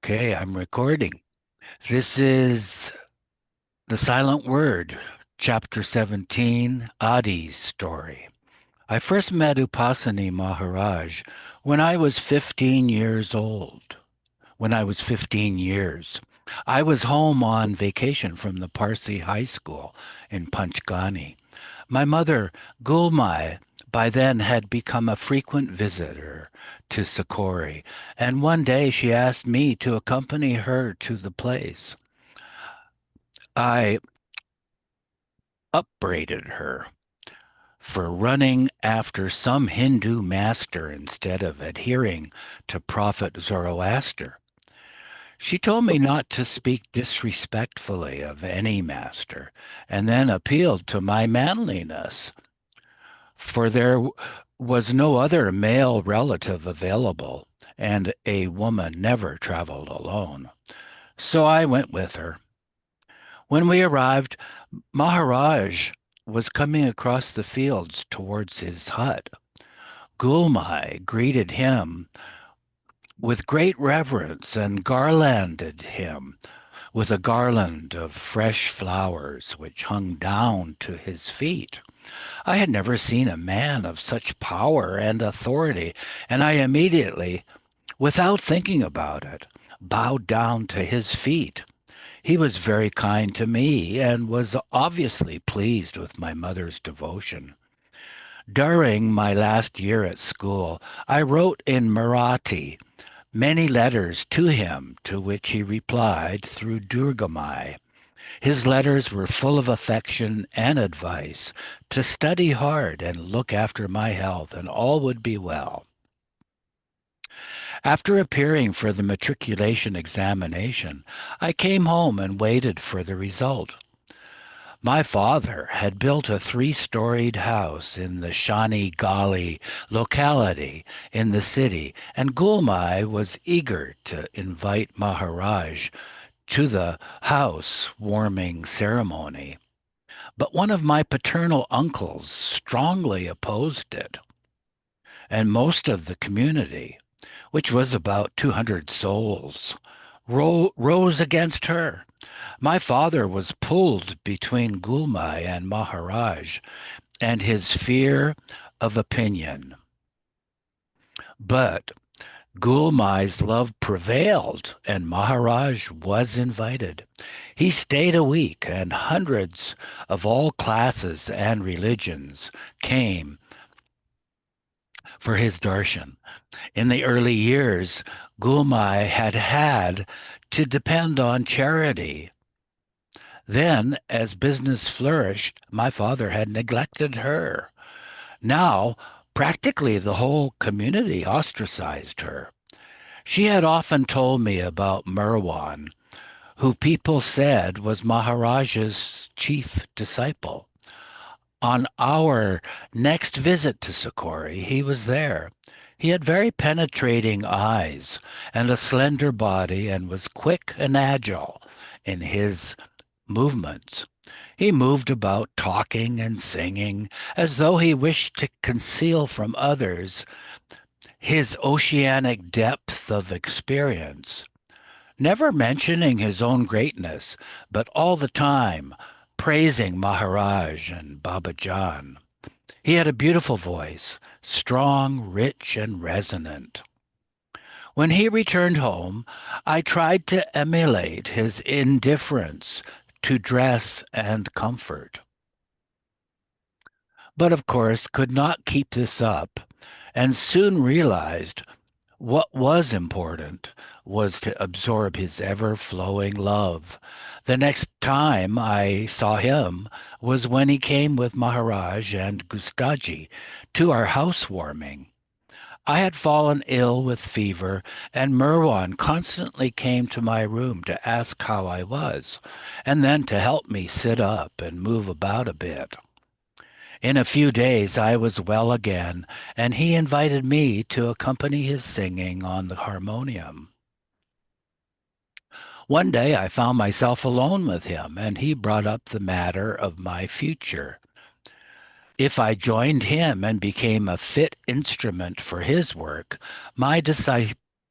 Okay, I'm recording. This is The Silent Word, Chapter 17, Adi's Story. I first met Upasani Maharaj when I was 15 years old. When I was 15 years, I was home on vacation from the Parsi High School in Panchgani. My mother, Gulmai, by then had become a frequent visitor to Sakori, and one day she asked me to accompany her to the place. I upbraided her for running after some Hindu master instead of adhering to Prophet Zoroaster. She told me not to speak disrespectfully of any master, and then appealed to my manliness, for there was no other male relative available, and a woman never traveled alone. So I went with her. When we arrived, Maharaj was coming across the fields towards his hut. Gulmai greeted him with great reverence and garlanded him with a garland of fresh flowers which hung down to his feet. I had never seen a man of such power and authority, and I immediately, without thinking about it, bowed down to his feet. He was very kind to me and was obviously pleased with my mother's devotion. During my last year at school, I wrote in Marathi many letters to him, to which he replied through Durgamai. His letters were full of affection and advice to study hard and look after my health, and all would be well. After appearing for the matriculation examination, I came home and waited for the result. My father had built a three-storied house in the Shani Gali locality in the city, and Gulmai was eager to invite Maharaj to the house warming ceremony. But one of my paternal uncles strongly opposed it, and most of the community, which was about 200 souls, rose against her. My father was pulled between Gulmai and Maharaj and his fear of opinion. But Gulmai's love prevailed, and Maharaj was invited. He stayed a week, and hundreds of all classes and religions came for his darshan. In the early years, Gulmai had had to depend on charity. Then, as business flourished, my father had neglected her. Now, practically the whole community ostracized her. She had often told me about Merwan, who people said was Maharaj's chief disciple. On our next visit to Socorro, he was there. He had very penetrating eyes and a slender body and was quick and agile in his movements. He moved about talking and singing as though he wished to conceal from others his oceanic depth of experience, never mentioning his own greatness, but all the time praising Maharaj and Babajan. He had a beautiful voice, strong, rich, and resonant. When he returned home, I tried to emulate his indifference to dress and comfort, but of course could not keep this up, and soon realized what was important was to absorb his ever-flowing love. The next time I saw him was when he came with Maharaj and Gustaji to our housewarming. I had fallen ill with fever, and Merwan constantly came to my room to ask how I was, and then to help me sit up and move about a bit. In a few days I was well again, and he invited me to accompany his singing on the harmonium. One day I found myself alone with him, and he brought up the matter of my future. If I joined him and became a fit instrument for his work, my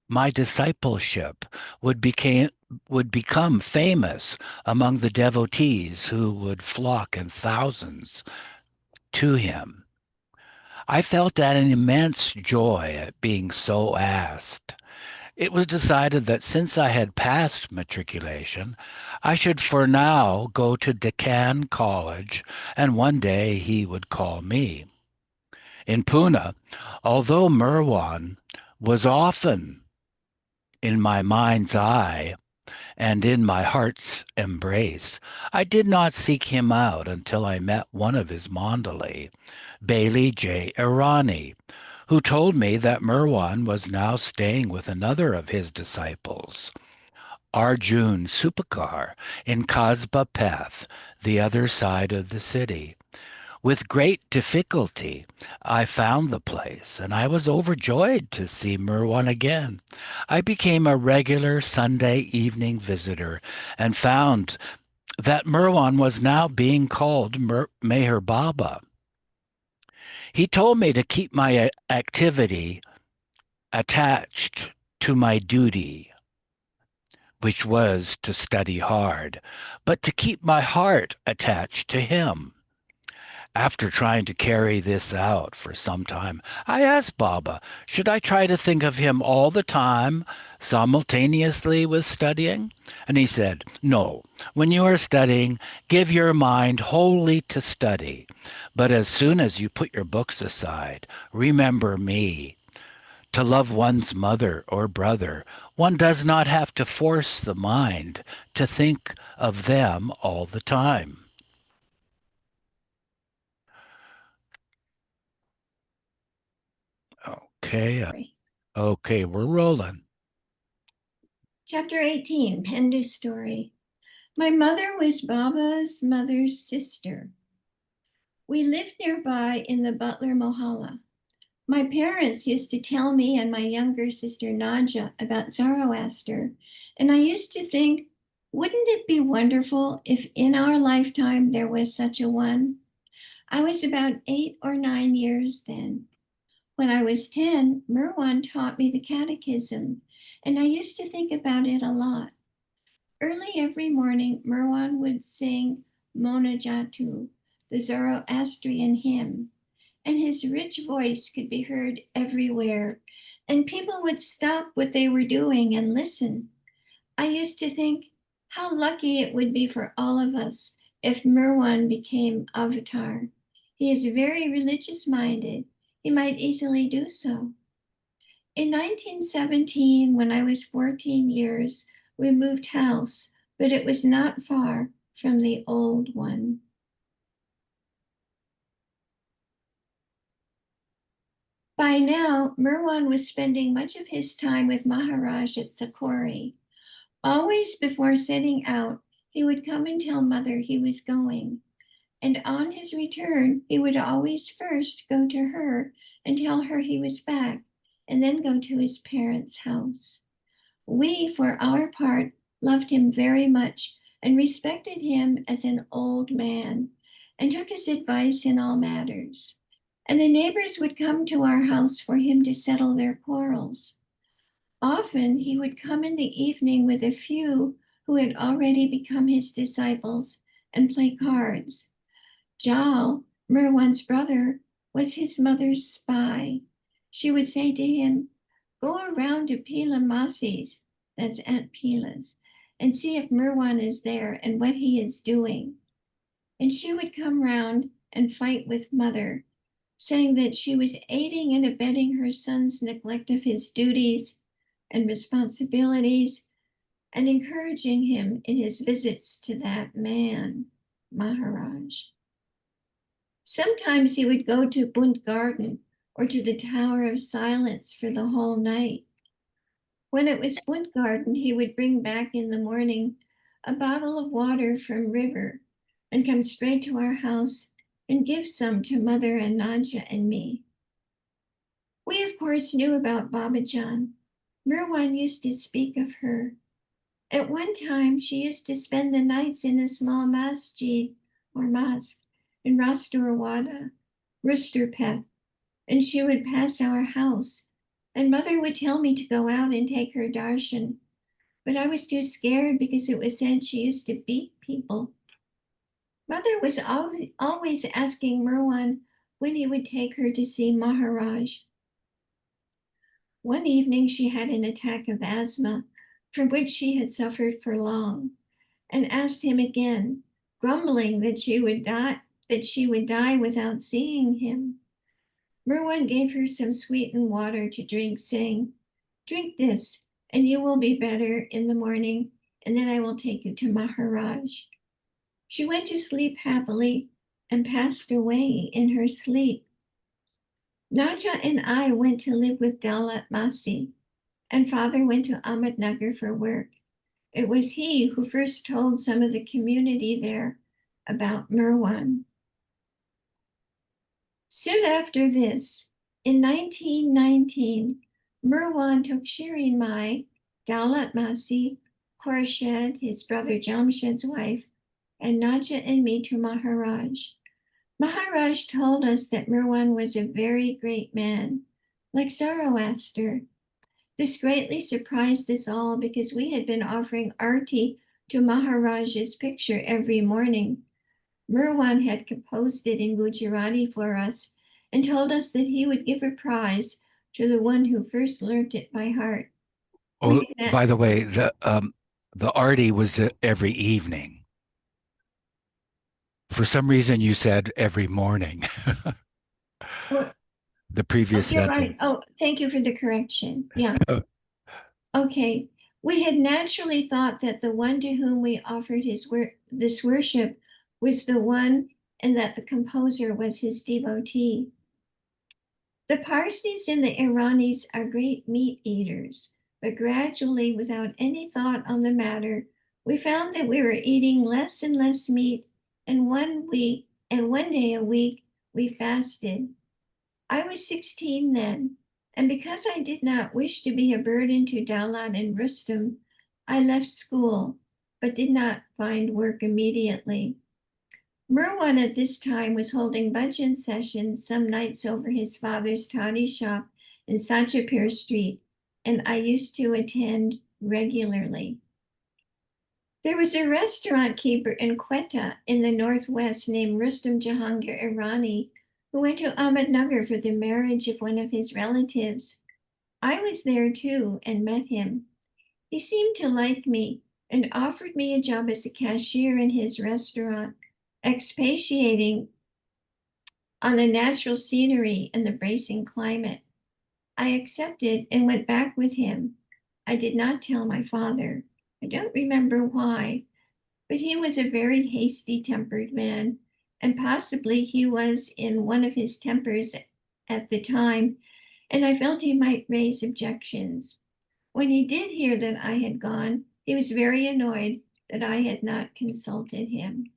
My discipleship would became would become famous among the devotees who would flock in thousands to him. I felt an immense joy at being so asked. It was decided that since I had passed matriculation, I should for now go to Deccan College, and one day he would call me. In Pune, although Merwan was often in my mind's eye and in my heart's embrace, I did not seek him out until I met one of his Mandali, Bailey J. Irani, who told me that Merwan was now staying with another of his disciples, Arjun Supakar, in Kasba Path, the other side of the city. With great difficulty, I found the place, and I was overjoyed to see Merwan again. I became a regular Sunday evening visitor and found that Merwan was now being called Meher Baba. He told me to keep my activity attached to my duty, which was to study hard, but to keep my heart attached to him. After trying to carry this out for some time, I asked Baba, should I try to think of him all the time, simultaneously with studying? And he said, no. When you are studying, give your mind wholly to study. But as soon as you put your books aside, remember me. To love one's mother or brother, one does not have to force the mind to think of them all the time. Okay, okay, we're rolling. Chapter 18, Pendu Story. My mother was Baba's mother's sister. We lived nearby in the Butler Mohalla. My parents used to tell me and my younger sister Nadja about Zoroaster, and I used to think, wouldn't it be wonderful if in our lifetime there was such a one? I was about 8 or 9 years then. When I was 10, Merwan taught me the catechism, and I used to think about it a lot. Early every morning, Merwan would sing Mona Jatu, the Zoroastrian hymn, and his rich voice could be heard everywhere, and people would stop what they were doing and listen. I used to think how lucky it would be for all of us if Merwan became Avatar. He is very religious minded. He might easily do so. In 1917, when I was 14 years, we moved house, but it was not far from the old one. By now, Merwan was spending much of his time with Maharaj at Sakori. Always before setting out, he would come and tell mother he was going. And on his return, he would always first go to her and tell her he was back, and then go to his parents' house. We, for our part, loved him very much and respected him as an old man and took his advice in all matters. And the neighbors would come to our house for him to settle their quarrels. Often he would come in the evening with a few who had already become his disciples and play cards. Jal, Merwan's brother, was his mother's spy. She would say to him, go around to Pila Masi's, that's Aunt Pila's, and see if Merwan is there and what he is doing. And she would come round and fight with mother, saying that she was aiding and abetting her son's neglect of his duties and responsibilities and encouraging him in his visits to that man, Maharaj. Sometimes he would go to Bunt Garden or to the Tower of Silence for the whole night. When it was Bunt Garden, he would bring back in the morning a bottle of water from river and come straight to our house and give some to mother and Nadja and me. We, of course, knew about Babajan. Merwan used to speak of her. At one time, she used to spend the nights in a small masjid or mosque in Rastorawada, Rusterpeth, and she would pass our house, and mother would tell me to go out and take her darshan, but I was too scared because it was said she used to beat people. Mother was always asking Merwan when he would take her to see Maharaj. One evening she had an attack of asthma from which she had suffered for long, and asked him again, grumbling that she would die without seeing him. Merwan gave her some sweetened water to drink, saying, "Drink this, and you will be better in the morning, and then I will take you to Maharaj." She went to sleep happily and passed away in her sleep. Naja and I went to live with Daulat Masi, and father went to Ahmednagar for work. It was he who first told some of the community there about Merwan. Soon after this, in 1919, Merwan took Shirin Mai, Daulat Masi, Khorshid, his brother Jamshed's wife, and Naja and me to Maharaj. Maharaj told us that Merwan was a very great man, like Zoroaster. This greatly surprised us all because we had been offering arti to Maharaj's picture every morning. Merwan had composed it in Gujarati for us and told us that he would give a prize to the one who first learnt it by heart. Oh, We had, by the way, the arty was every evening. For some reason, you said every morning, oh, the oh, previous you're right. sentence. Oh, thank you for the correction. Yeah. Okay. We had naturally thought that the one to whom we offered this worship was the one, and that the composer was his devotee. The Parsis and the Iranis are great meat eaters, but gradually, without any thought on the matter, we found that we were eating less and less meat, and one day a week we fasted. I was 16 then, and because I did not wish to be a burden to Daulat and Rustum, I left school, but did not find work immediately. Merwan at this time was holding bhajan sessions some nights over his father's toddy shop in Sajapur Street, and I used to attend regularly. There was a restaurant keeper in Quetta in the northwest named Rustam Jahangir Irani, who went to Ahmednagar for the marriage of one of his relatives. I was there too and met him. He seemed to like me and offered me a job as a cashier in his restaurant, expatiating on the natural scenery and the bracing climate. I accepted and went back with him. I did not tell my father. I don't remember why, but he was a very hasty tempered man, and possibly he was in one of his tempers at the time, and I felt he might raise objections. When he did hear that I had gone, he was very annoyed that I had not consulted him.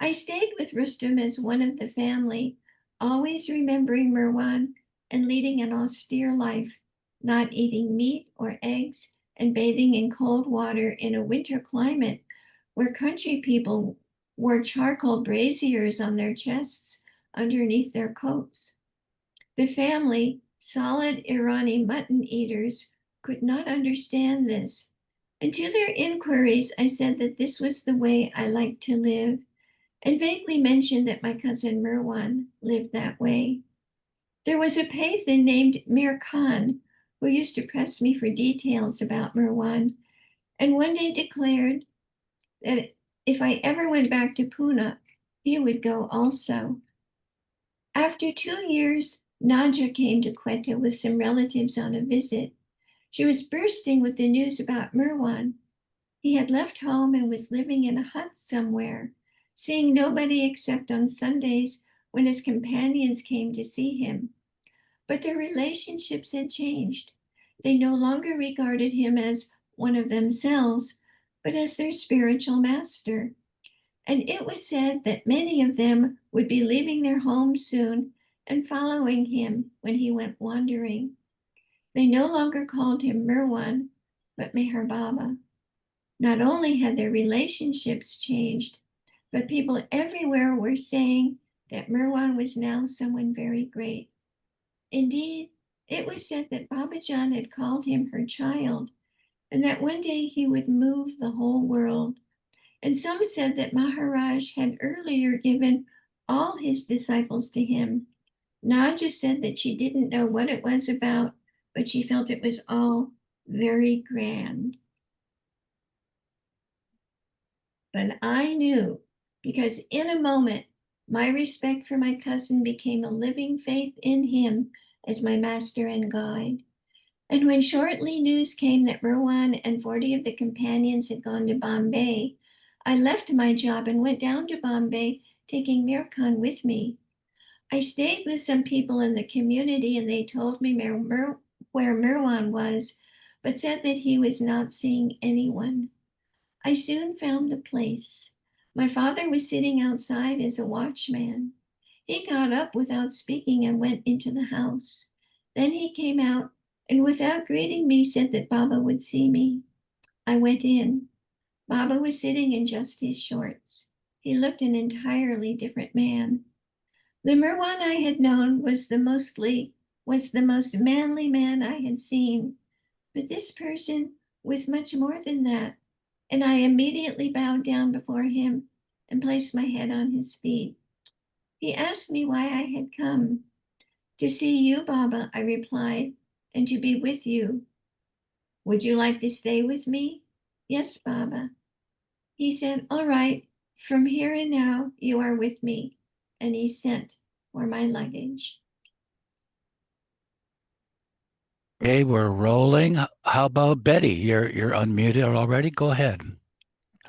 I stayed with Rustum as one of the family, always remembering Merwan and leading an austere life, not eating meat or eggs and bathing in cold water in a winter climate where country people wore charcoal braziers on their chests underneath their coats. The family, solid Irani mutton eaters, could not understand this. And to their inquiries, I said that this was the way I liked to live, and vaguely mentioned that my cousin Merwan lived that way. There was a Pathan named Mir Khan who used to press me for details about Merwan, and one day declared that if I ever went back to Pune, he would go also. After 2 years, Nadja came to Quetta with some relatives on a visit. She was bursting with the news about Merwan. He had left home and was living in a hut somewhere, seeing nobody except on Sundays when his companions came to see him. But their relationships had changed. They no longer regarded him as one of themselves, but as their spiritual master. And it was said that many of them would be leaving their homes soon and following him when he went wandering. They no longer called him Merwan, but Meher Baba. Not only had their relationships changed, but people everywhere were saying that Merwan was now someone very great. Indeed, It was said that Brabazon had called him her child, and that one day he would move the whole world. And some said that Maharaj had earlier given all his disciples to him. Naja said that she didn't know what it was about, but she felt it was all very grand. But I knew, because in a moment, my respect for my cousin became a living faith in him as my master and guide. And when shortly news came that Merwan and 40 of the companions had gone to Bombay, I left my job and went down to Bombay, taking Mir Khan with me. I stayed with some people in the community and they told me where Merwan was, but said that he was not seeing anyone. I soon found the place. My father was sitting outside as a watchman. He got up without speaking and went into the house. Then he came out and without greeting me said that Baba would see me. I went in. Baba was sitting in just his shorts. He looked an entirely different man. The Merwan I had known was the most manly man I had seen, but this person was much more than that, and I immediately bowed down before him and placed my head on his feet. He asked me why I had come. To see you, Baba, I replied, and to be with you. Would you like to stay with me? Yes, Baba. He said, all right, from here and now you are with me. And he sent for my luggage. Okay, we're rolling. How about Betty? You're unmuted already. Go ahead.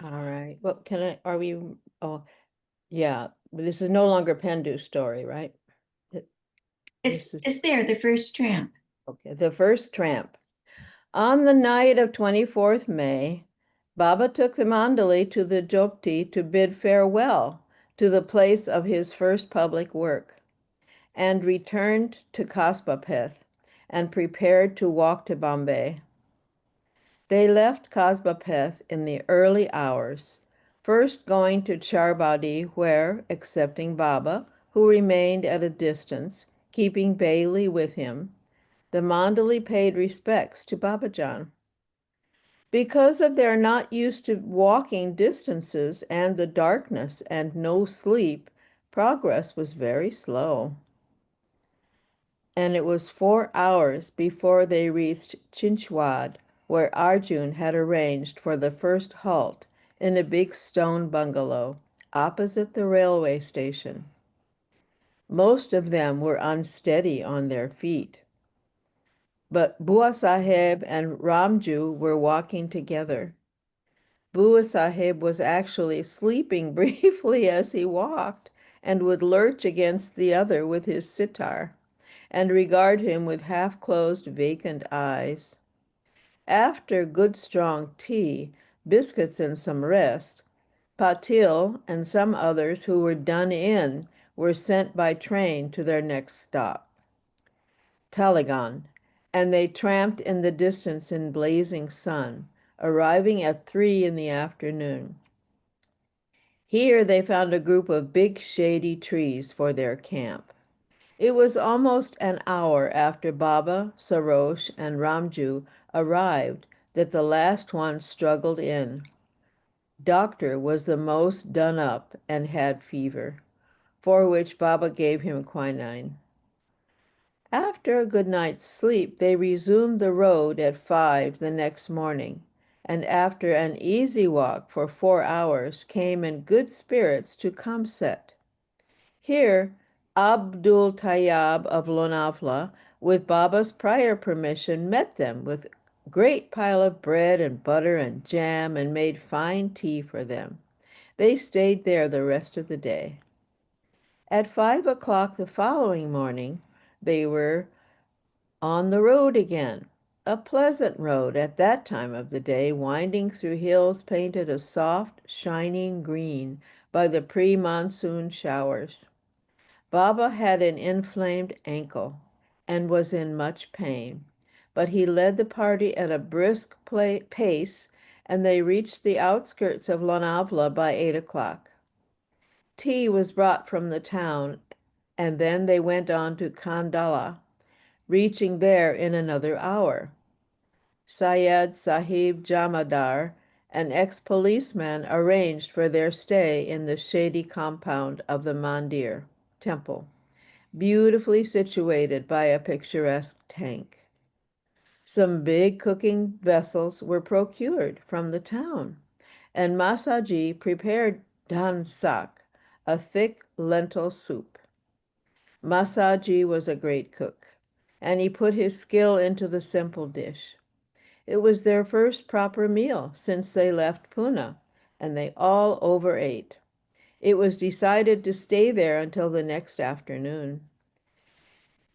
All right. Well, are we, oh, yeah, this is no longer Pendu's story, right? It's there, the first tramp. Okay, the first tramp. On the night of 24th May, Baba took the Mandali to the Jopti to bid farewell to the place of his first public work, and returned to Kaspapeth and prepared to walk to Bombay. They left Kaspapeth in the early hours, first going to Charbadi, where, excepting Baba, who remained at a distance, keeping Bailey with him, the Mandali paid respects to Babajan. Because of their not used to walking distances and the darkness and no sleep, progress was very slow. And it was 4 hours before they reached Chinchwad, where Arjun had arranged for the first halt in a big stone bungalow opposite the railway station. Most of them were unsteady on their feet, but Bua Sahib and Ramju were walking together. Bua Sahib was actually sleeping briefly as he walked and would lurch against the other with his sitar and regard him with half-closed, vacant eyes. After good strong tea, biscuits, and some rest, Patil and some others who were done in were sent by train to their next stop, Taligan, and they tramped in the distance in blazing sun, arriving at 3 in the afternoon. Here they found a group of big shady trees for their camp. It was almost an hour after Baba, Sarosh, and Ramju arrived that the last one struggled in. Doctor was the most done up and had fever, for which Baba gave him quinine. After a good night's sleep, they resumed the road at 5 the next morning, and after an easy walk for 4 hours, came in good spirits to Kamset. Here, Abdul Tayyab of Lonavla, with Baba's prior permission, met them with a great pile of bread and butter and jam and made fine tea for them. They stayed there the rest of the day. At 5 o'clock the following morning, they were on the road again, a pleasant road at that time of the day, winding through hills painted a soft, shining green by the pre-monsoon showers. Baba had an inflamed ankle and was in much pain, but he led the party at a brisk pace, and they reached the outskirts of Lonavla by 8 o'clock. Tea was brought from the town, and then they went on to Kandala, reaching there in another hour. Syed Sahib Jamadar, an ex-policeman, arranged for their stay in the shady compound of the Mandir temple, beautifully situated by a picturesque tank. Some big cooking vessels were procured from the town, and Masaji prepared dansak, a thick lentil soup. Masaji was a great cook, and he put his skill into the simple dish. It was their first proper meal since they left Pune, and they all overate. It was decided to stay there until the next afternoon.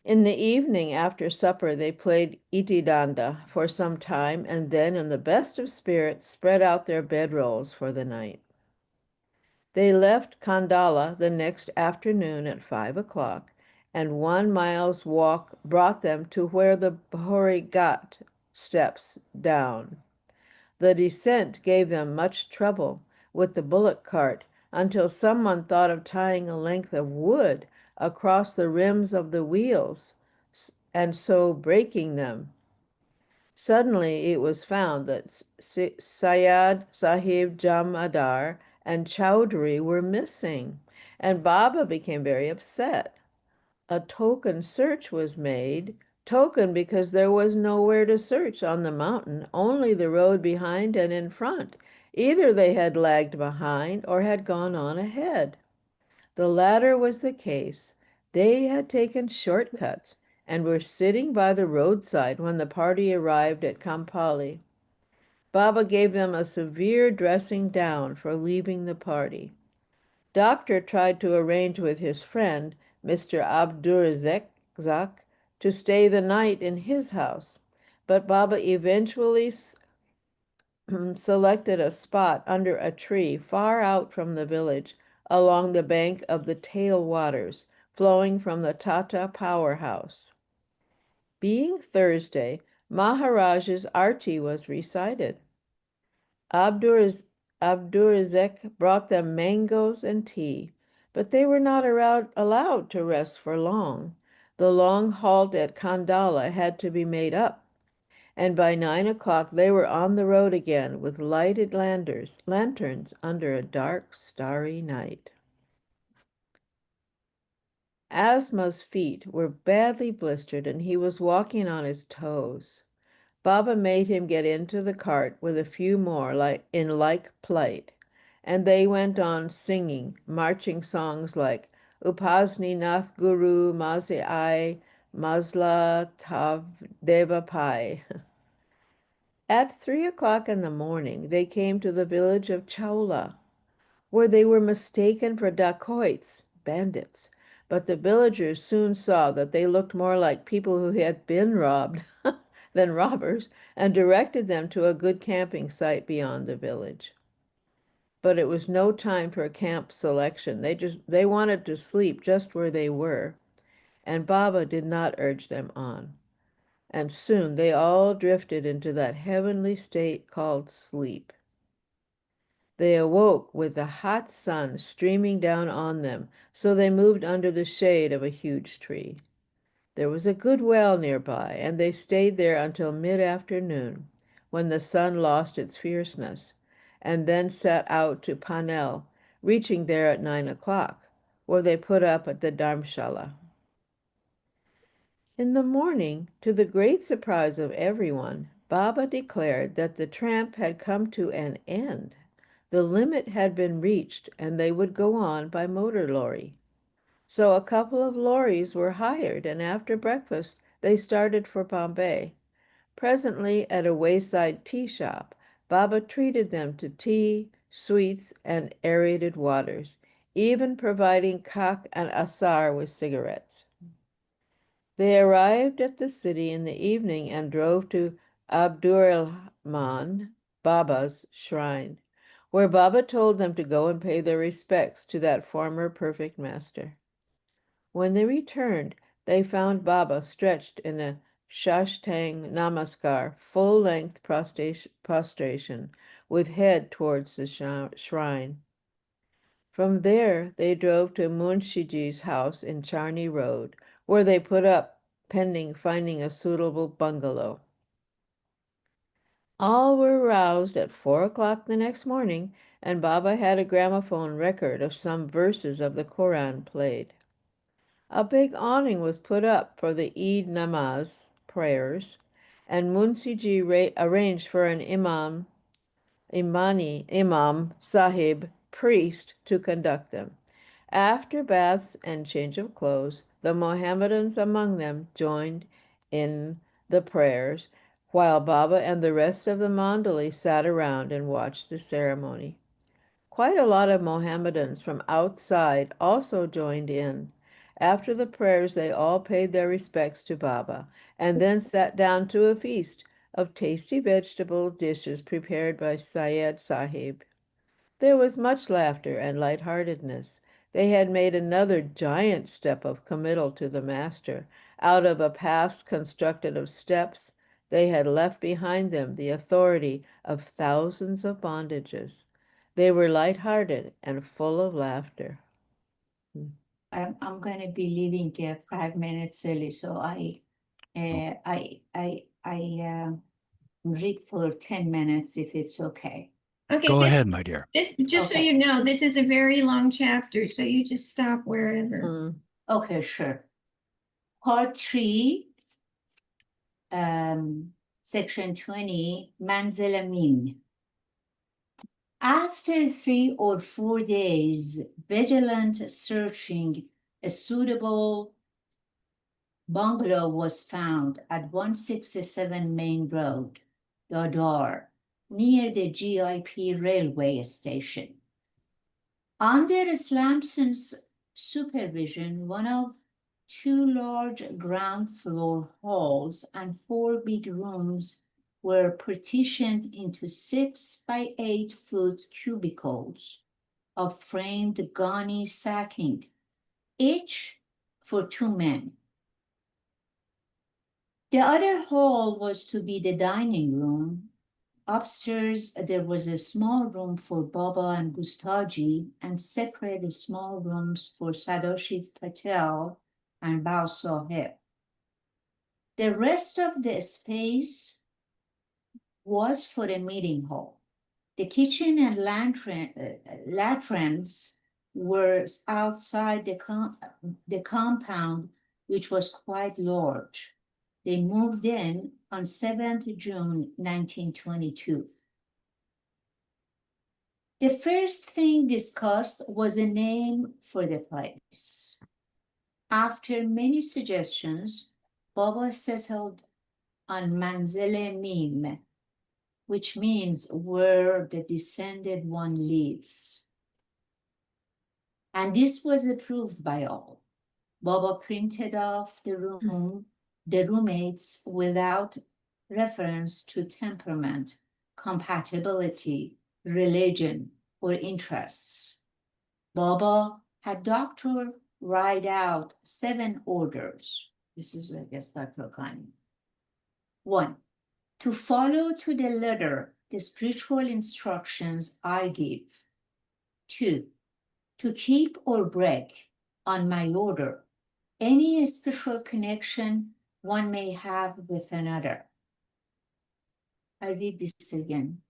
In the evening after supper, they played itidanda for some time and then, in the best of spirits, spread out their bedrolls for the night. They left Kandala the next afternoon at 5 o'clock, and 1 mile's walk brought them to where the Bahori Ghat steps down. The descent gave them much trouble with the bullock cart until someone thought of tying a length of wood across the rims of the wheels and so breaking them. Suddenly it was found that Syed Sahib Jamadar and Chowdhury were missing, and Baba became very upset. A token search was made. Token because there was nowhere to search on the mountain, only the road behind and in front. Either they had lagged behind or had gone on ahead. The latter was the case. They had taken shortcuts and were sitting by the roadside when the party arrived at Kampali. Baba gave them a severe dressing down for leaving the party. Doctor tried to arrange with his friend, Mr. Abdurazak, to stay the night in his house, but Baba eventually selected a spot under a tree far out from the village, along the bank of the Tail waters flowing from the Tata powerhouse. Being Thursday, Maharaj's arti was recited. Abdurazak brought them mangoes and tea, but they were not allowed to rest for long. The long halt at Kandala had to be made up, and by 9 o'clock they were on the road again with lighted lanterns under a dark, starry night. Asma's feet were badly blistered, and he was walking on his toes. Baba made him get into the cart with a few more in like plight, and they went on singing, marching songs like Upasni Nath Guru Maze Ai Mazla Tav Deva Pai. At 3 o'clock in the morning, they came to the village of Chaula, where they were mistaken for dacoits, bandits. But the villagers soon saw that they looked more like people who had been robbed than robbers, and directed them to a good camping site beyond the village. But it was no time for camp selection. They wanted to sleep just where they were, and Baba did not urge them on. And soon they all drifted into that heavenly state called sleep. They awoke with the hot sun streaming down on them, so they moved under the shade of a huge tree. There was a good well nearby, and they stayed there until mid-afternoon, when the sun lost its fierceness, and then set out to Panel, reaching there at 9 o'clock, where they put up at the Dharmshala. In the morning, to the great surprise of everyone, Baba declared that the tramp had come to an end. The limit had been reached, and they would go on by motor lorry. So a couple of lorries were hired, and after breakfast they started for Bombay. Presently, at a wayside tea shop, Baba treated them to tea, sweets, and aerated waters, even providing kak and asar with cigarettes. They arrived at the city in the evening and drove to Abdurrahman Baba's shrine, where Baba told them to go and pay their respects to that former perfect master. When they returned, they found Baba stretched in a Shashtang Namaskar, full-length prostration, with head towards the shrine. From there, they drove to Munshiji's house in Charni Road, where they put up pending finding a suitable bungalow. All were roused at 4 o'clock the next morning, and Baba had a gramophone record of some verses of the Koran played. A big awning was put up for the Eid namaz prayers, and Munsiji arranged for an imam sahib priest to conduct them. After baths and change of clothes, the Mohammedans among them joined in the prayers, while Baba and the rest of the Mandali sat around and watched the ceremony. Quite a lot of Mohammedans from outside also joined in. After the prayers, they all paid their respects to Baba and then sat down to a feast of tasty vegetable dishes prepared by Syed Sahib. There was much laughter and lightheartedness. They had made another giant step of committal to the Master. Out of a past constructed of steps, they had left behind them the authority of thousands of bondages. They were lighthearted and full of laughter. I'm going to be leaving 5 minutes early, so I read for 10 minutes if it's okay. Okay, Go ahead, my dear. just so Okay. you know, this is a very long chapter, so you just stop wherever. Okay, sure. Part 3, section 20, Manzil Amin. After 3 or 4 days, vigilant searching, a suitable bungalow was found at 167 Main Road, Dadar, near the GIP railway station. Under Slamson's supervision, one of 2 large ground floor halls and 4 big rooms were partitioned into 6 by 8 foot cubicles of framed gunny sacking, each for 2 men. The other hall was to be the dining room. Upstairs, there was a small room for Baba and Gustaji and separate small rooms for Sadashiv Patel and Bao Sahib. The rest of the space was for a meeting hall. The kitchen and latrines were outside the compound, which was quite large. They moved in on 7th June 1922. The first thing discussed was a name for the place. After many suggestions, Baba settled on Manzil Mim, which means where the descended one lives. And this was approved by all. Baba printed off the roommates without reference to temperament, compatibility, religion, or interests. Baba had doctor write out 7 orders. This is, I guess, Dr. Kani. 1, to follow to the letter the spiritual instructions I give. 2, to keep or break on my order any special connection one may have with another. I read this again.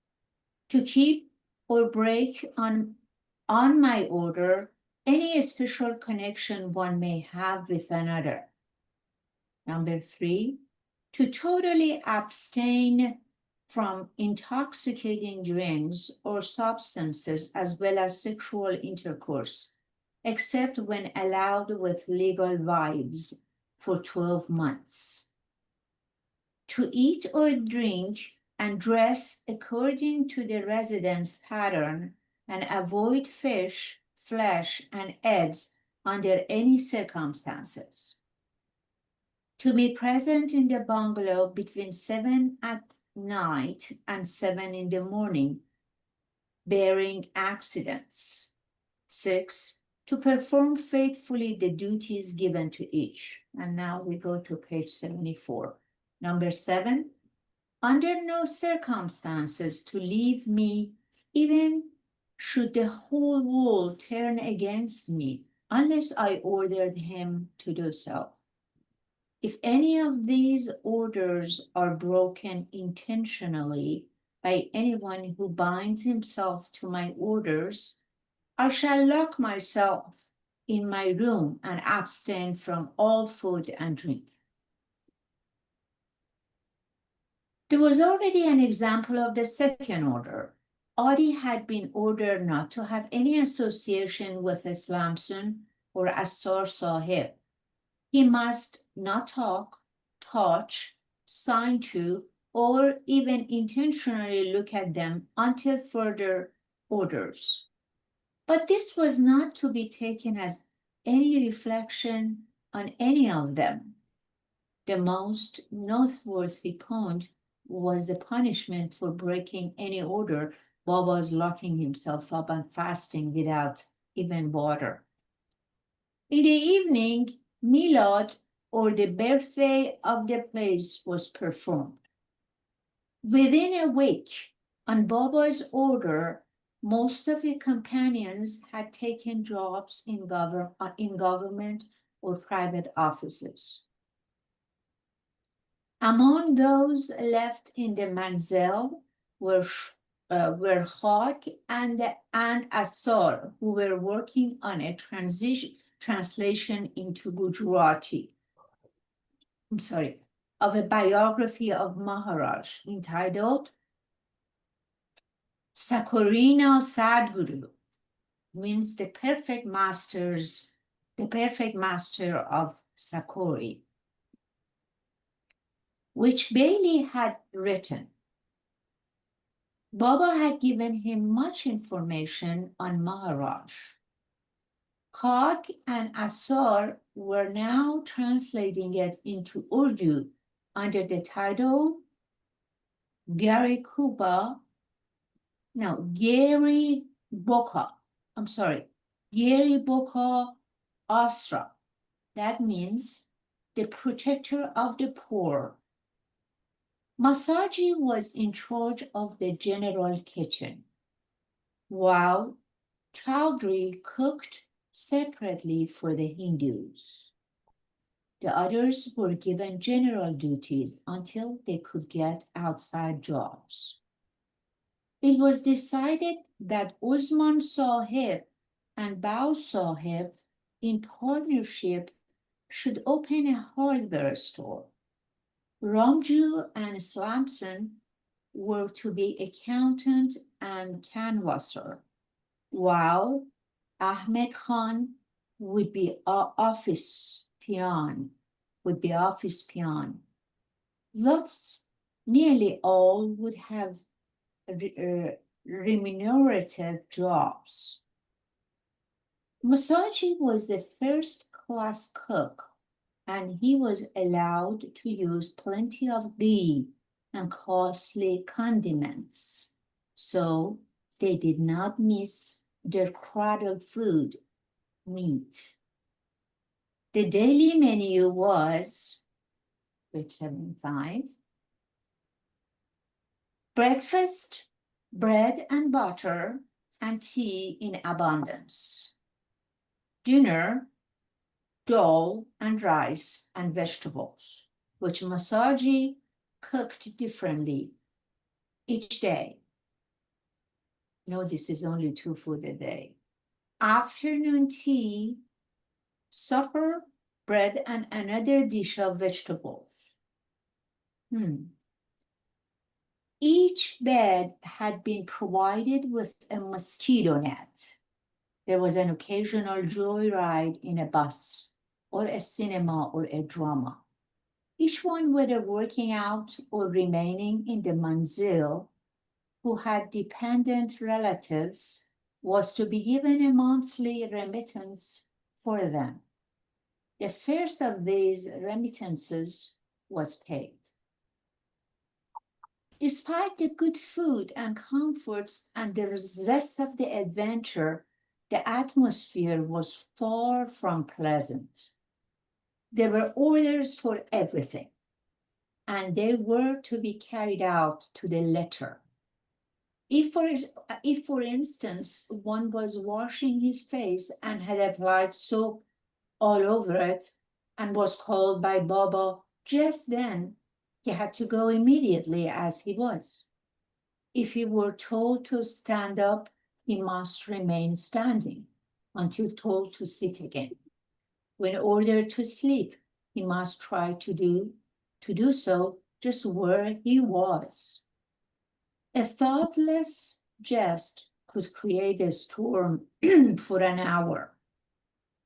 To keep or break on my order any special connection one may have with another. Number 3, to totally abstain from intoxicating drinks or substances as well as sexual intercourse, except when allowed with legal wives for 12 months. To eat or drink and dress according to the residence pattern and avoid fish, flesh, and eggs under any circumstances. To be present in the bungalow between 7 at night and 7 in the morning, bearing accidents. 6, to perform faithfully the duties given to each. And now we go to page 74. Number 7, under no circumstances to leave me, even should the whole world turn against me, unless I ordered him to do so. If any of these orders are broken intentionally by anyone who binds himself to my orders, I shall lock myself in my room and abstain from all food and drink. There was already an example of the second order. Adi had been ordered not to have any association with Islamson or Asar Sahib. He must not talk, touch, sign to, or even intentionally look at them until further orders. But this was not to be taken as any reflection on any of them. The most noteworthy point was the punishment for breaking any order. Baba's locking himself up and fasting without even water. In the evening, Milad, or the birthday of the place, was performed. Within a week, on Baba's order, most of the companions had taken jobs in government or private offices. Among those left in the manzil were Khak and Asar, who were working on a translation into Gujarati, of a biography of Maharaj entitled Sakurina Sadguru, means the perfect master of Sakuri, which Bailey had written. Baba had given him much information on Maharaj. Khak and Asar were now translating it into Urdu under the title Gary Boka, Gary Boka Asra. That means the protector of the poor. Masaji was in charge of the general kitchen, while Chowdhury cooked separately for the Hindus. The others were given general duties until they could get outside jobs. It was decided that Usman Sahib and Bao Sahib, in partnership, should open a hardware store. Ramju and Slamson were to be accountant and canvasser, while Ahmed Khan would be office peon. Thus, nearly all would have remunerative jobs. Masaji was a first-class cook, and he was allowed to use plenty of ghee and costly condiments, so they did not miss their cradle food, meat. The daily menu was, page 75, breakfast, bread and butter, and tea in abundance. Dinner, dal and rice and vegetables, which Masaji cooked differently each day. No, this is only 2 food a day. Afternoon tea, supper, bread, and another dish of vegetables. Each bed had been provided with a mosquito net. There was an occasional joyride in a bus, or a cinema, or a drama. Each one, whether working out or remaining in the manzil, who had dependent relatives, was to be given a monthly remittance for them. The first of these remittances was paid. Despite the good food and comforts and the zest of the adventure, the atmosphere was far from pleasant. There were orders for everything, and they were to be carried out to the letter. If, for instance, one was washing his face and had applied soap all over it and was called by Baba just then, he had to go immediately as he was. If he were told to stand up, he must remain standing until told to sit again. When ordered to sleep, he must try to do so just where he was. A thoughtless jest could create a storm for an hour.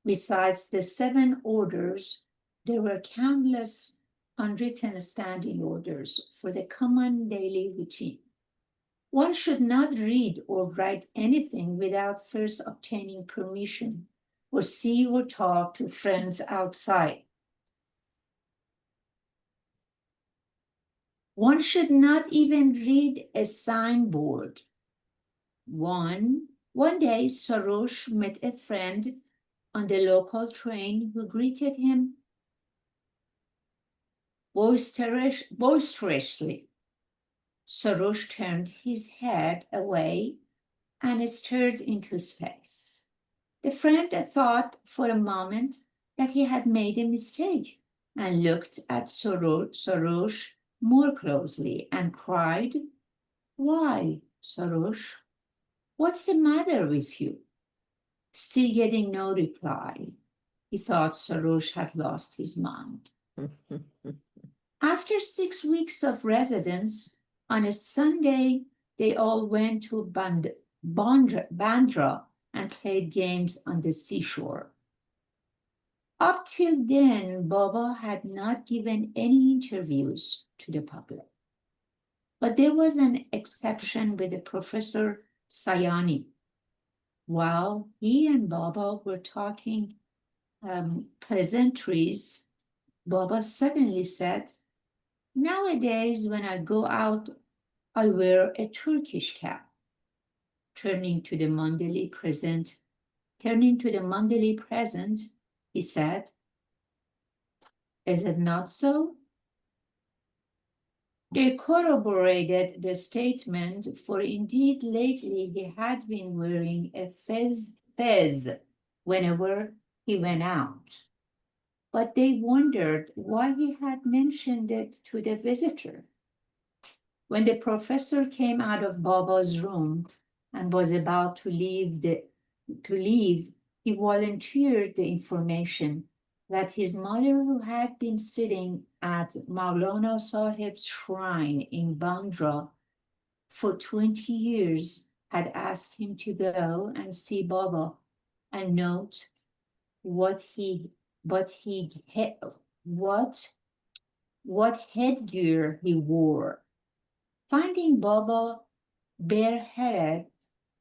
Besides the 7 orders, there were countless unwritten standing orders for the common daily routine. One should not read or write anything without first obtaining permission, or see or talk to friends outside. One should not even read a signboard. One day, Sarosh met a friend on the local train who greeted him boisterously. Sarosh turned his head away and stared into space. The friend thought for a moment that he had made a mistake and looked at Sarosh more closely and cried, "Why, Sarosh? What's the matter with you?" Still getting no reply, he thought Sarosh had lost his mind. After 6 weeks of residence, on a Sunday, they all went to Bandra and played games on the seashore. Up till then, Baba had not given any interviews to the public. But there was an exception with the Professor Sayani. While he and Baba were talking pleasantries, Baba suddenly said, "Nowadays, when I go out, I wear a Turkish cap." Turning to the Mandeli present, he said, "Is it not so?" They corroborated the statement, for indeed lately he had been wearing a fez whenever he went out. But they wondered why he had mentioned it to the visitor. When the professor came out of Baba's room and was about to leave, he volunteered the information that his mother, who had been sitting at Maulana Sahib's shrine in Bandra for 20 years, had asked him to go and see Baba and note what headgear he wore. Finding Baba bareheaded,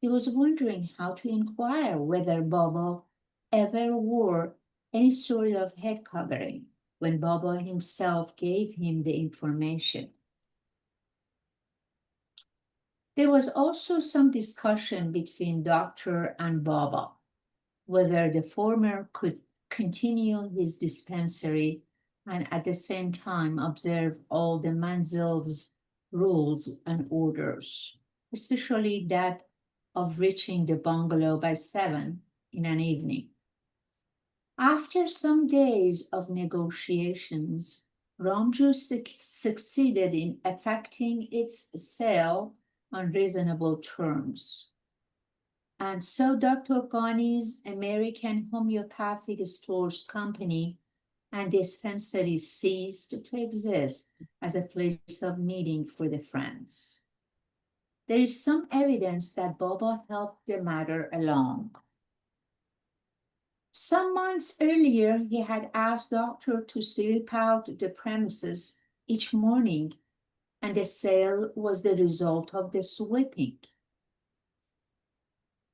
he was wondering how to inquire whether Baba ever wore any sort of head covering when Baba himself gave him the information. There was also some discussion between doctor and Baba whether the former could continue his dispensary and at the same time observe all the manzil's rules and orders, especially that of reaching the bungalow by 7 in an evening. After some days of negotiations, Ramju succeeded in effecting its sale on reasonable terms. And so Dr. Ghani's American Homeopathic Stores Company and dispensary ceased to exist as a place of meeting for the friends. There is some evidence that Baba helped the matter along. Some months earlier, he had asked Doctor to sweep out the premises each morning, and the sale was the result of the sweeping.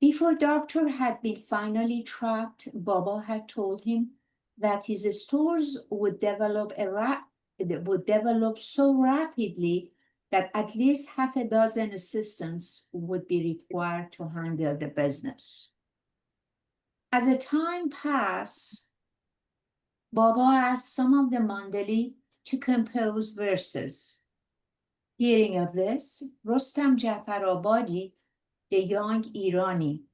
Before Doctor had been finally trapped, Baba had told him that his stores would develop so rapidly that at least half a dozen assistants would be required to handle the business. As the time passed, Baba asked some of the Mandali to compose verses. Hearing of this, Rostam Jafarabadi, the young Irani,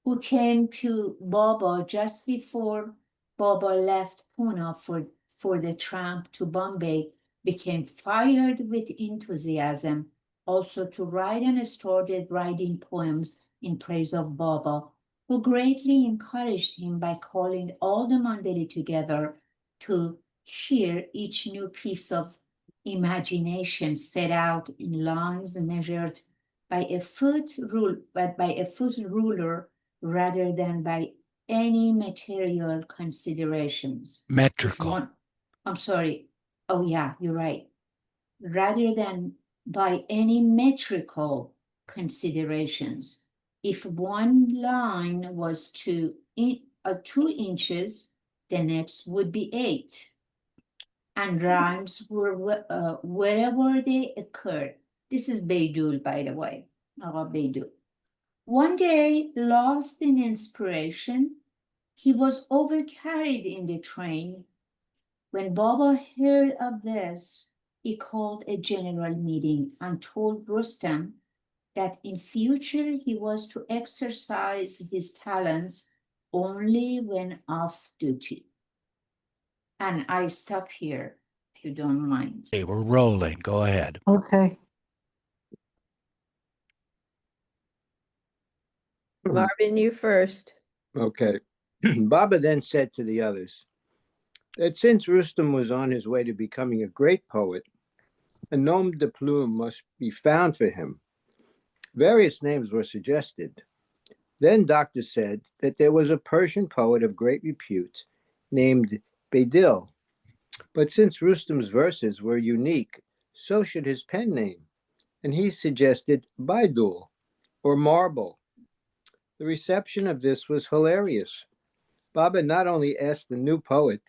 who came to Baba just before Baba left Pune for the tramp to Bombay, became fired with enthusiasm also to write and started writing poems in praise of Baba, who greatly encouraged him by calling all the Mandali together to hear each new piece of imagination set out in lines measured by a foot rule, but by a foot ruler rather than by any material considerations. If Metrical. one, I'm sorry, oh yeah, you're right. Rather than by any metrical considerations. If one line was 2 inches, the next would be 8. And rhymes were wherever they occurred. This is Beidul, by the way, Agha Beidul. One day, lost in inspiration, he was overcarried in the train. When Baba heard of this, he called a general meeting and told Rustam that in future he was to exercise his talents only when off duty. And I stop here, if you don't mind. Okay, we're rolling. Go ahead. Okay. Marvin, you first. Okay. Baba then said to the others that since Rustam was on his way to becoming a great poet, a nom de plume must be found for him. Various names were suggested. Then Doctor said that there was a Persian poet of great repute named Bedil, but since Rustam's verses were unique, so should his pen name, and he suggested Baidul, or Marble. The reception of this was hilarious. Baba not only asked the new poet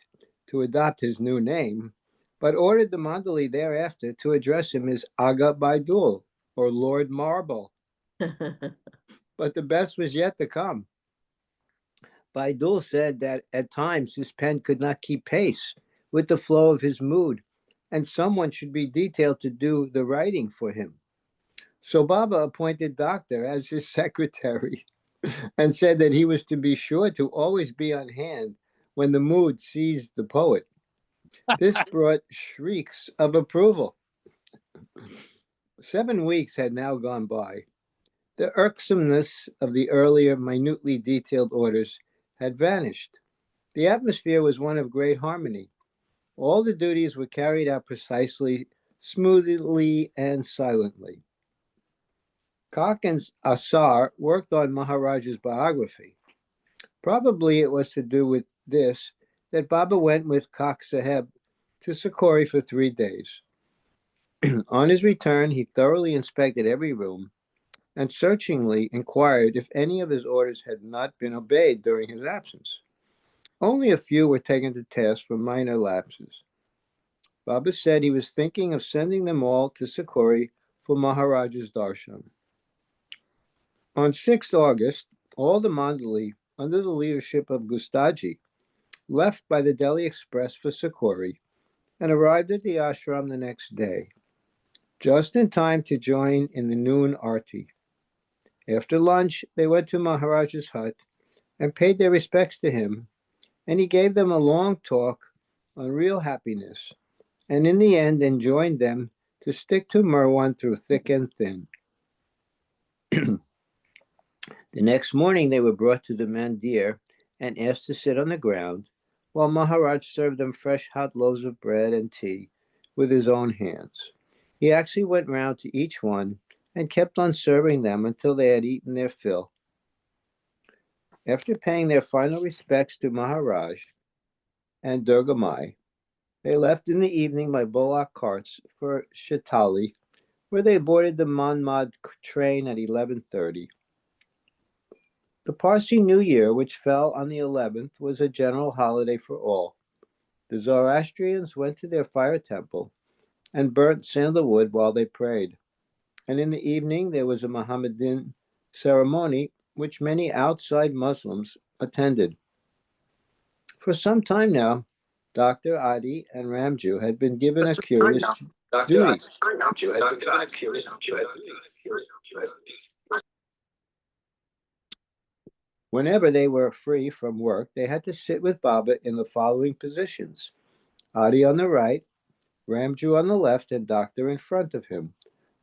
to adopt his new name, but ordered the Mandali thereafter to address him as Aga Baidul, or Lord Marble. But the best was yet to come. Baidul said that at times his pen could not keep pace with the flow of his mood, and someone should be detailed to do the writing for him. So Baba appointed Doctor as his secretary and said that he was to be sure to always be on hand when the mood seized the poet. This brought shrieks of approval. 7 weeks had now gone by. The irksomeness of the earlier minutely detailed orders had vanished. The atmosphere was one of great harmony. All the duties were carried out precisely, smoothly, and silently. Kak and Asar worked on Maharaja's biography. Probably it was to do with this that Baba went with Kak Saheb to Sakori for 3 days. On his return, he thoroughly inspected every room and searchingly inquired if any of his orders had not been obeyed during his absence. Only a few were taken to task for minor lapses. Baba said he was thinking of sending them all to Sakori for Maharaja's darshan. On 6th August, all the Mandali, under the leadership of Gustaji, left by the Delhi Express for Sakori and arrived at the ashram the next day, just in time to join in the noon arti. After lunch, they went to Maharaja's hut and paid their respects to him, and he gave them a long talk on real happiness, and in the end enjoined them to stick to Merwan through thick and thin. The next morning they were brought to the mandir and asked to sit on the ground, while Maharaj served them fresh hot loaves of bread and tea with his own hands. He actually went round to each one and kept on serving them until they had eaten their fill. After paying their final respects to Maharaj and Durga Mai, they left in the evening by bullock carts for Shitali, where they boarded the Manmad train at 11:30. The Parsi New Year, which fell on the 11th, was a general holiday for all. The Zoroastrians went to their fire temple and burnt sandalwood while they prayed. And in the evening, there was a Mohammedan ceremony which many outside Muslims attended. For some time now, Dr. Adi and Ramju had been given a curious duty. Whenever they were free from work, they had to sit with Baba in the following positions: Adi on the right, Ramju on the left, and Doctor in front of him,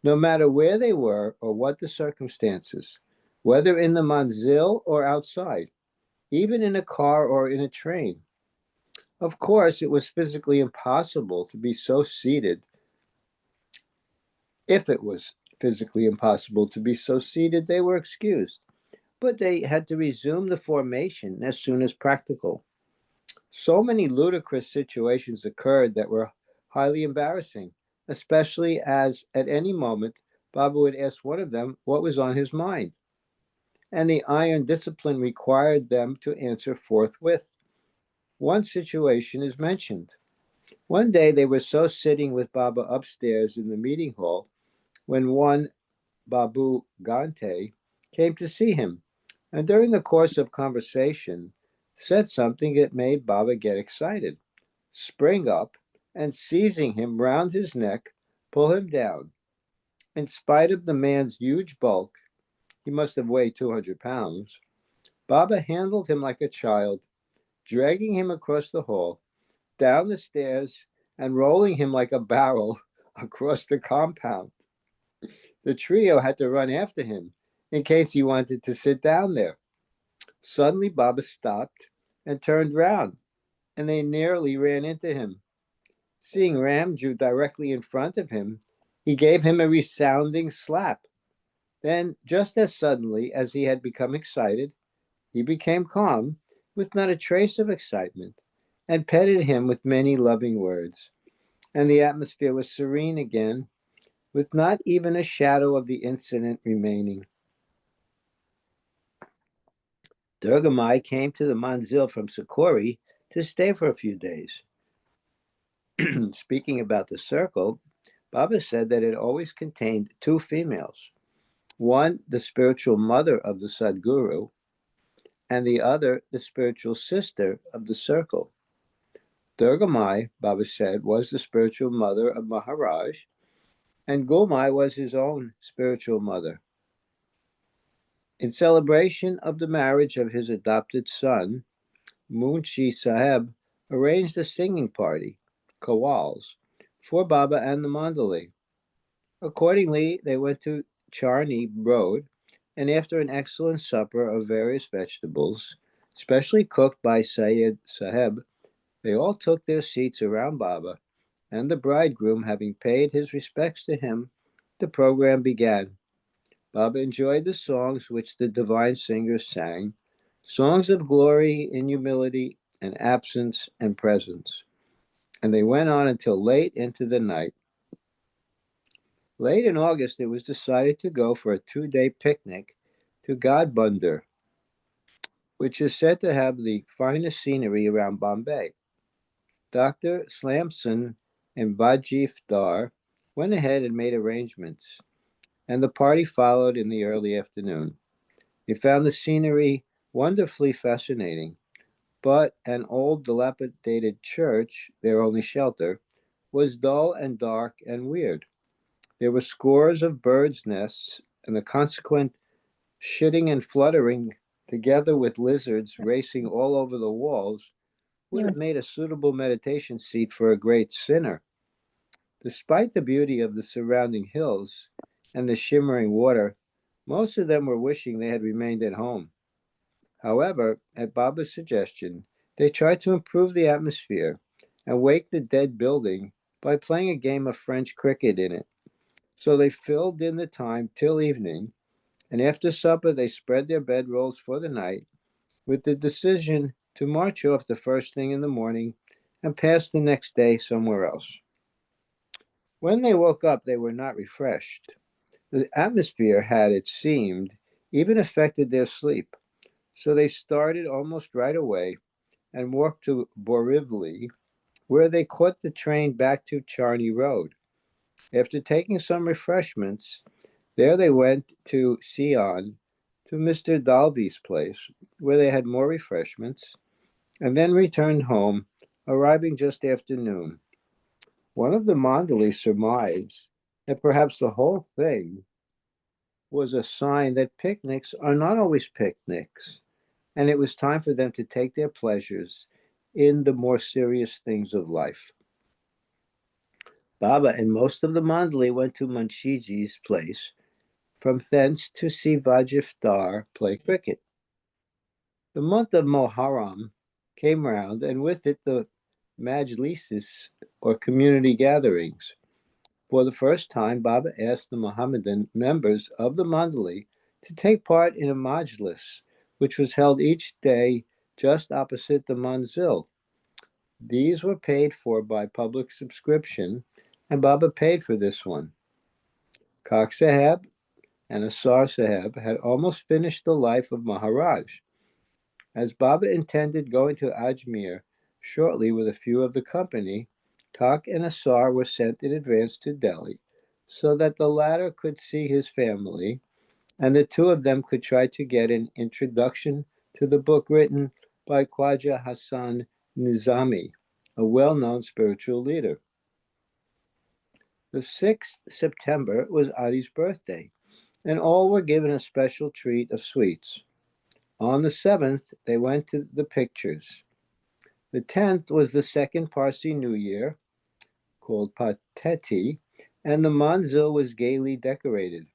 no matter where they were or what the circumstances, whether in the manzil or outside, even in a car or in a train. Of course, it was physically impossible to be so seated. If it was physically impossible to be so seated, they were excused, but they had to resume the formation as soon as practical. So many ludicrous situations occurred that were highly embarrassing, especially as at any moment Baba would ask one of them what was on his mind, and the iron discipline required them to answer forthwith. One situation is mentioned. One day they were so sitting with Baba upstairs in the meeting hall when one Babu Gante came to see him, and during the course of conversation said something that made Baba get excited, spring up, and seizing him round his neck, pull him down. In spite of the man's huge bulk, he must have weighed 200 pounds, Baba handled him like a child, dragging him across the hall, down the stairs, and rolling him like a barrel across the compound. The trio had to run after him in case he wanted to sit down there. Suddenly, Baba stopped and turned round, and they nearly ran into him. Seeing Ramju directly in front of him, he gave him a resounding slap. Then, just as suddenly as he had become excited, he became calm, with not a trace of excitement, and petted him with many loving words. And the atmosphere was serene again, with not even a shadow of the incident remaining. Durgamai came to the Manzil from Sakori to stay for a few days. Speaking about the circle, Baba said that it always contained two females, one the spiritual mother of the Sadguru, and the other the spiritual sister of the circle. Durgamai, Baba said, was the spiritual mother of Maharaj, and Gulmai was his own spiritual mother. In celebration of the marriage of his adopted son, Munshi Saheb arranged a singing party, Kawals, for Baba and the Mandali. Accordingly, they went to Charni Road, and after an excellent supper of various vegetables, specially cooked by Syed Saheb, they all took their seats around Baba, and the bridegroom, having paid his respects to him, the program began. Baba enjoyed the songs which the divine singers sang, songs of glory in humility and absence and presence. And they went on until late into the night. Late in August, it was decided to go for a 2-day picnic to Godbunder, which is said to have the finest scenery around Bombay. Dr. Slamson and Bajif Dar went ahead and made arrangements, and the party followed in the early afternoon. They found the scenery wonderfully fascinating, but an old dilapidated church, their only shelter, was dull and dark and weird. There were scores of birds' nests, and the consequent shitting and fluttering, together with lizards racing all over the walls, would have made a suitable meditation seat for a great sinner. Despite the beauty of the surrounding hills and the shimmering water, most of them were wishing they had remained at home. However, at Baba's suggestion, they tried to improve the atmosphere and wake the dead building by playing a game of French cricket in it. So they filled in the time till evening, and after supper they spread their bedrolls for the night, with the decision to march off the first thing in the morning and pass the next day somewhere else. When they woke up, they were not refreshed. The atmosphere had, it seemed, even affected their sleep. So they started almost right away and walked to Borivali, where they caught the train back to Charni Road. After taking some refreshments, there they went to Sion, to Mr. Dalby's place, where they had more refreshments, and then returned home, arriving just after noon. One of the Mandali surmised that perhaps the whole thing was a sign that picnics are not always picnics, and it was time for them to take their pleasures in the more serious things of life. Baba and most of the Mandali went to Munshiji's place, from thence to see Vajifdar play cricket. The month of Moharram came round, and with it the majlises, or community gatherings. For the first time, Baba asked the Mohammedan members of the Mandali to take part in a majlis, which was held each day just opposite the manzil. These were paid for by public subscription, and Baba paid for this one. Kak Saheb and Asar Saheb had almost finished the life of Maharaj. As Baba intended going to Ajmer shortly with a few of the company, Kak and Asar were sent in advance to Delhi so that the latter could see his family and the two of them could try to get an introduction to the book written by Khwaja Hassan Nizami, a well-known spiritual leader. The 6th September was Adi's birthday, and all were given a special treat of sweets. On the 7th, they went to the pictures. The 10th was the second Parsi New Year, called Pateti, and the manzil was gaily decorated.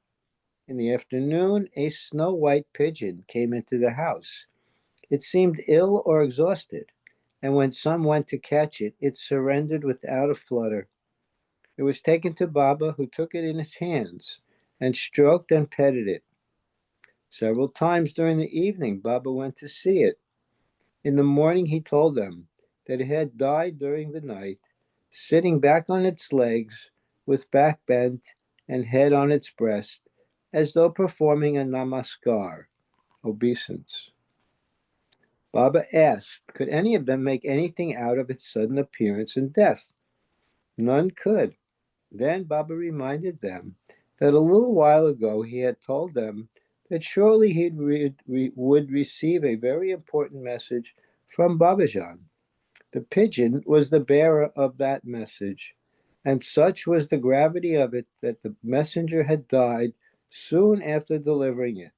In the afternoon, a snow-white pigeon came into the house. It seemed ill or exhausted, and when some went to catch it, it surrendered without a flutter. It was taken to Baba, who took it in his hands and stroked and petted it. Several times during the evening, Baba went to see it. In the morning, he told them that it had died during the night, sitting back on its legs, with back bent and head on its breast, as though performing a namaskar, obeisance. Baba asked, could any of them make anything out of its sudden appearance and death? None could. Then Baba reminded them that a little while ago he had told them that surely he would receive a very important message from Brabazon. The pigeon was the bearer of that message, and such was the gravity of it that the messenger had died soon after delivering it.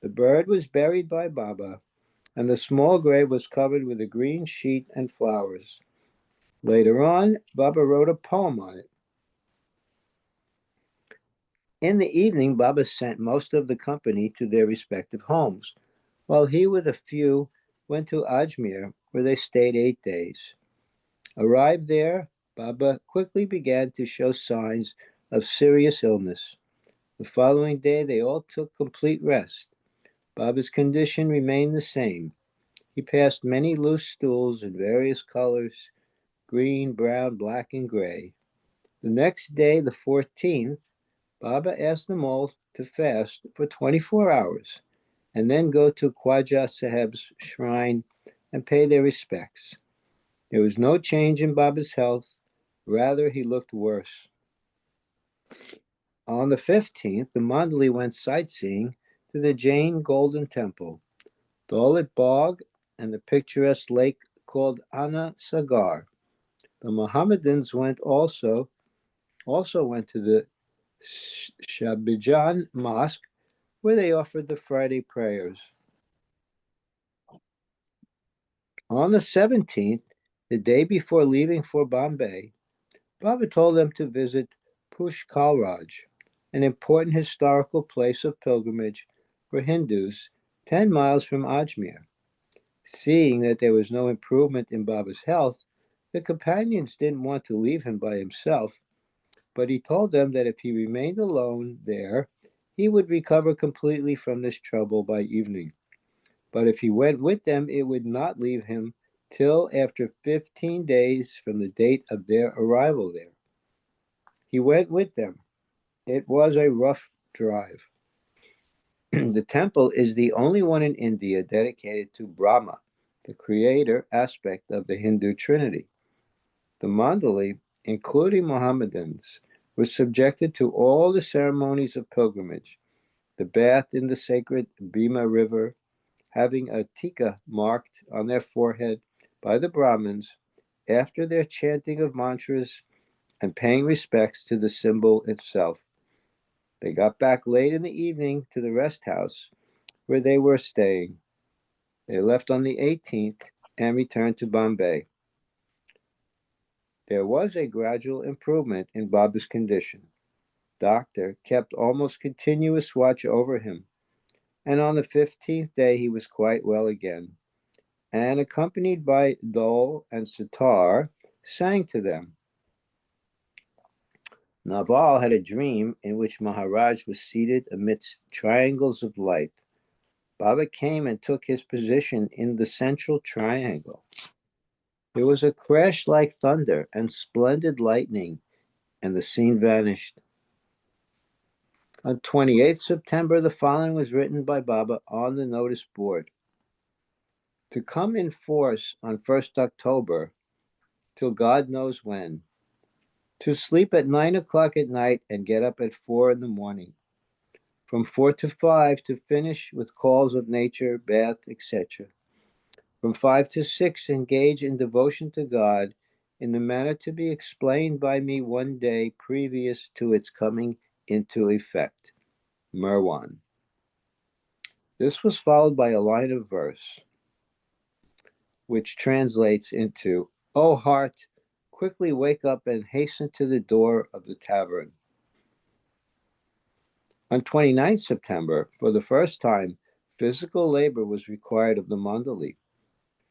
The bird was buried by Baba, and the small grave was covered with a green sheet and flowers. Later on, Baba wrote a poem on it. In the evening, Baba sent most of the company to their respective homes, while he with a few went to Ajmer, where they stayed 8 days. Arrived there, Baba quickly began to show signs of serious illness. The following day, they all took complete rest. Baba's condition remained the same. He passed many loose stools in various colors, green, brown, black, and gray. The next day, the 14th, Baba asked them all to fast for 24 hours and then go to Khwaja Saheb's shrine and pay their respects. There was no change in Baba's health. Rather, he looked worse. On the 15th, the Mandali went sightseeing to the Jain Golden Temple, Daulat Bagh, and the picturesque lake called Anna Sagar. The Mohammedans also went to the Shabijan Mosque, where they offered the Friday prayers. On the 17th, the day before leaving for Bombay, Baba told them to visit Pushkalraj, an important historical place of pilgrimage for Hindus 10 miles from Ajmer. Seeing that there was no improvement in Baba's health, the companions didn't want to leave him by himself, but he told them that if he remained alone there, he would recover completely from this trouble by evening. But if he went with them, it would not leave him till after 15 days from the date of their arrival there. He went with them. It was a rough drive. The temple is the only one in India dedicated to Brahma, the creator aspect of the Hindu Trinity. The Mandali, including Mohammedans, were subjected to all the ceremonies of pilgrimage, the bath in the sacred Bhima River, having a tika marked on their forehead by the Brahmins after their chanting of mantras and paying respects to the symbol itself. They got back late in the evening to the rest house where they were staying. They left on the 18th and returned to Bombay. There was a gradual improvement in Baba's condition. Doctor kept almost continuous watch over him, and on the 15th day he was quite well again, and accompanied by Dole and Sitar, sang to them. Naval had a dream in which Maharaj was seated amidst triangles of light. Baba came and took his position in the central triangle. There was a crash like thunder and splendid lightning, and the scene vanished. On 28th September, the following was written by Baba on the notice board. To come in force on 1st October, till God knows when. To sleep at 9 o'clock at night and get up at 4 in the morning. From 4 to 5 to finish with calls of nature, bath, etc. From 5 to 6, engage in devotion to God in the manner to be explained by me one day previous to its coming into effect. Merwan. This was followed by a line of verse, which translates into, O heart, quickly wake up and hasten to the door of the tavern. On 29th September, for the first time, physical labor was required of the Mandali.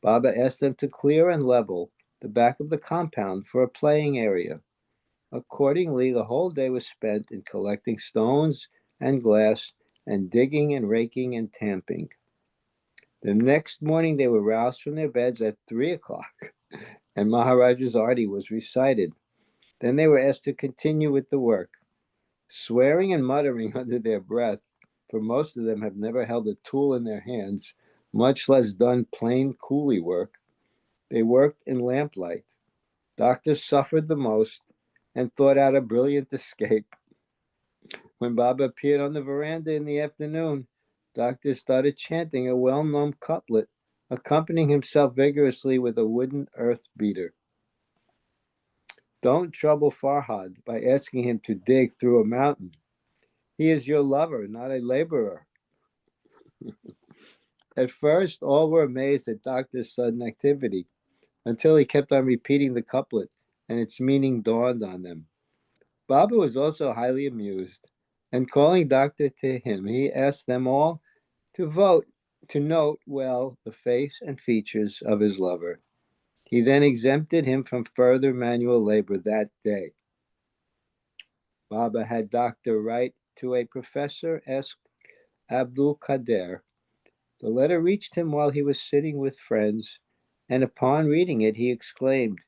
Baba asked them to clear and level the back of the compound for a playing area. Accordingly, the whole day was spent in collecting stones and glass and digging and raking and tamping. The next morning, they were roused from their beds at 3 o'clock, and Maharaj's Arti was recited. Then they were asked to continue with the work. Swearing and muttering under their breath, for most of them have never held a tool in their hands, much less done plain coolie work. They worked in lamplight. Doctor suffered the most and thought out a brilliant escape. When Baba appeared on the veranda in the afternoon, Doctor started chanting a well-known couplet, accompanying himself vigorously with a wooden earth beater. Don't trouble Farhad by asking him to dig through a mountain. He is your lover, not a laborer. At first, all were amazed at Doctor's sudden activity, until he kept on repeating the couplet, and its meaning dawned on them. Baba was also highly amused, and calling Doctor to him, he asked them all to note well the face and features of his lover. He then exempted him from further manual labor that day. Baba had Doctor write to a Professor S. Abdul Kader. The letter reached him while he was sitting with friends, and upon reading it, he exclaimed,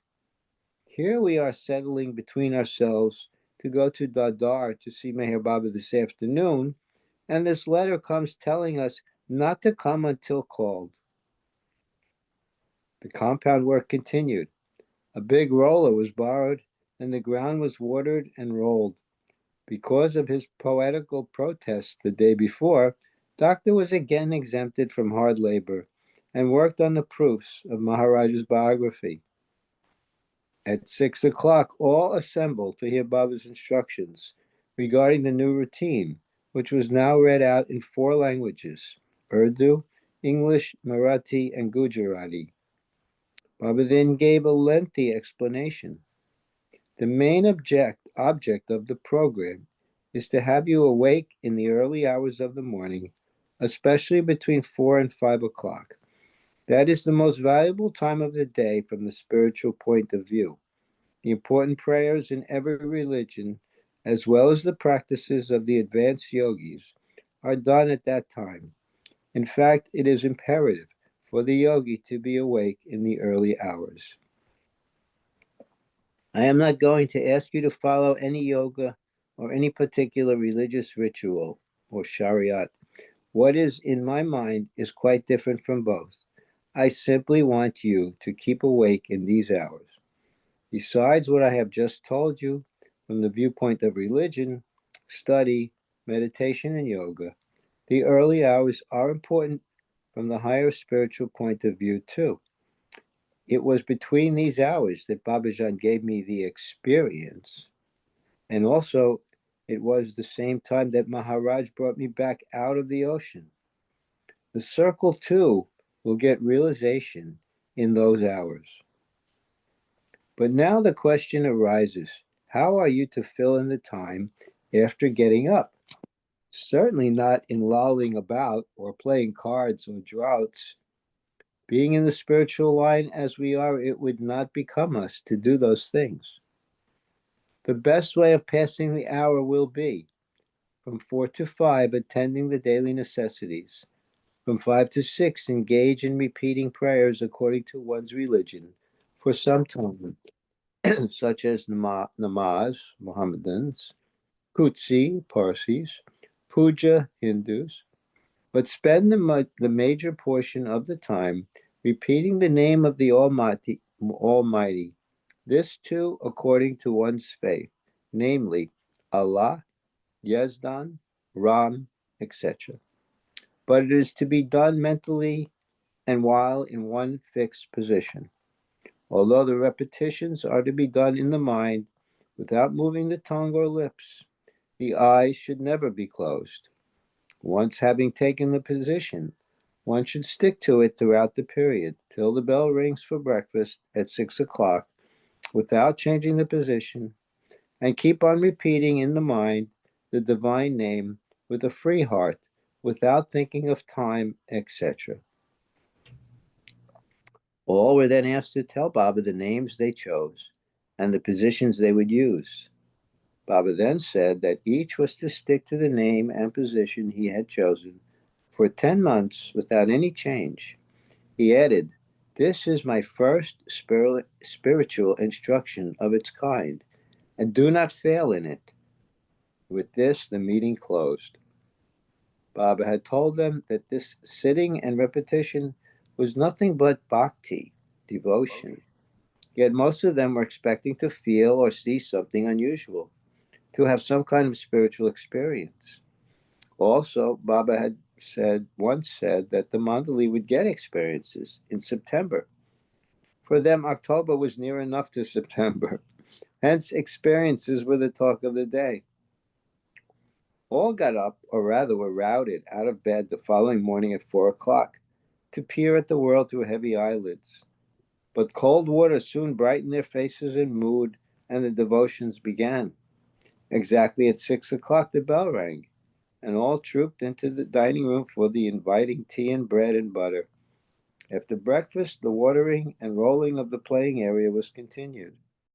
"Here we are settling between ourselves to go to Dadar to see Meher Baba this afternoon, and this letter comes telling us not to come until called." The compound work continued. A big roller was borrowed, and the ground was watered and rolled. Because of his poetical protest the day before, Doctor was again exempted from hard labor and worked on the proofs of Maharaj's biography. At 6 o'clock, all assembled to hear Baba's instructions regarding the new routine, which was now read out in 4 languages: Urdu, English, Marathi, and Gujarati. Baba then gave a lengthy explanation. The main object of the program is to have you awake in the early hours of the morning, especially between 4 and 5 o'clock. That is the most valuable time of the day from the spiritual point of view. The important prayers in every religion, as well as the practices of the advanced yogis, are done at that time. In fact, it is imperative for the yogi to be awake in the early hours. I am not going to ask you to follow any yoga or any particular religious ritual or shariat. What is in my mind is quite different from both. I simply want you to keep awake in these hours. Besides what I have just told you, from the viewpoint of religion, study, meditation, and yoga, the early hours are important from the higher spiritual point of view, too. It was between these hours that Brabazon gave me the experience, and also it was the same time that Maharaj brought me back out of the ocean. The circle, too, will get realization in those hours. But now the question arises, how are you to fill in the time after getting up? Certainly not in lolling about or playing cards or draughts. Being in the spiritual line as we are, it would not become us to do those things. The best way of passing the hour will be from 4 to 5, attending the daily necessities. From 5 to 6, engage in repeating prayers according to one's religion for some time, such as namaz, Mohammedans, kutsi, Parsis, puja, Hindus, but spend the major portion of the time repeating the name of the Almighty. This too according to one's faith, namely Allah, Yazdan, Ram, etc. But it is to be done mentally and while in one fixed position. Although the repetitions are to be done in the mind without moving the tongue or lips, the eyes should never be closed. Once having taken the position, one should stick to it throughout the period till the bell rings for breakfast at 6 o'clock without changing the position, and keep on repeating in the mind the divine name with a free heart without thinking of time, etc. All were then asked to tell Baba the names they chose and the positions they would use. Baba then said that each was to stick to the name and position he had chosen for 10 months without any change. He added, "This is my first spiritual instruction of its kind, and do not fail in it." With this, the meeting closed. Baba had told them that this sitting and repetition was nothing but bhakti, devotion. Yet most of them were expecting to feel or see something unusual, to have some kind of spiritual experience. Also, Baba had once said that the Mandali would get experiences in September. For them, October was near enough to September. Hence, experiences were the talk of the day. All got up, or rather were routed out of bed the following morning at 4 o'clock to peer at the world through heavy eyelids. But cold water soon brightened their faces and mood, and the devotions began. Exactly at 6 o'clock, the bell rang, and all trooped into the dining room for the inviting tea and bread and butter. After breakfast, the watering and rolling of the playing area was continued.